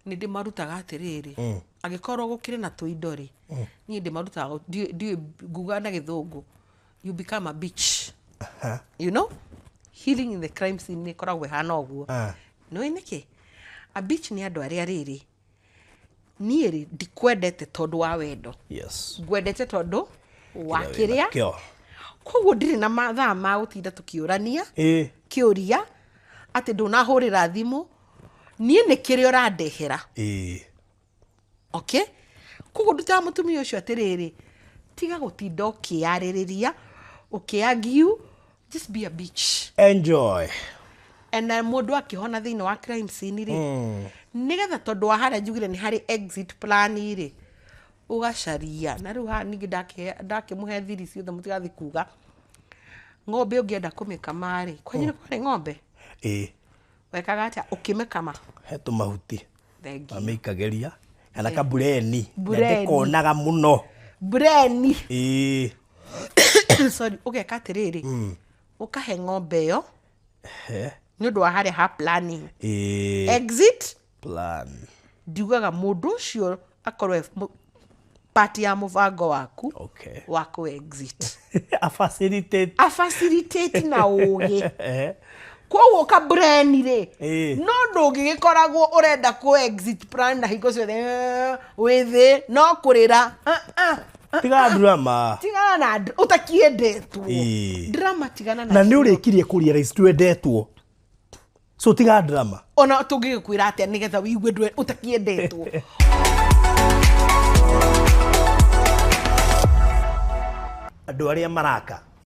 ni ndimarutaga atiriri agikorwo gukire na tuindori ni ndimarutaga nguga na githungu you become a bitch you know healing in the crime scene ni koragwo hana oguo no iniki a bitch ni andu aria riri nieri ndikwendete tondu wa wendo yes ngwendete tondu wa kiria koguo ndiri na mathaa ma gutinda tukiurania kiuria ati ndunahurira thimu nie ni kiria urandehera okay koguo nduta mutumia ucio atiriri tiga gutinda ukiaririria ukiagiu just be a bitch enjoy and mundu akihona thini wa crime scene ri nigetha tondu wa haria njugire ni hari exit plan ri ugacaria na riu ha ningi ndakimuhe thiri ciothe mutigathi kuga ng'ombe ungienda kumikama ri kwanyu ni kwari ng'ombe wekaga atia ukimekama hetu mahuti ameikageria kana kabureni ndikonaga muno bureni sorry ugeka atiriri ukahe ng'ombe yo ni undu wa haria ha planning exit plan ndiugaga mundu ucio akorwe party ya muvango waku wa ku exit a facilitate na ugi koguo ka brand ri no ndungigikoragwo urenda ku exit plan na hingo ciothe withi no kurira tiga drama tigana na utakiendetwo drama tigana na ni urikirie kuria rais twendetwo so tiga drama ona tungikwira atia nigetha wigue ndwe utakiendetwo andu aria maraka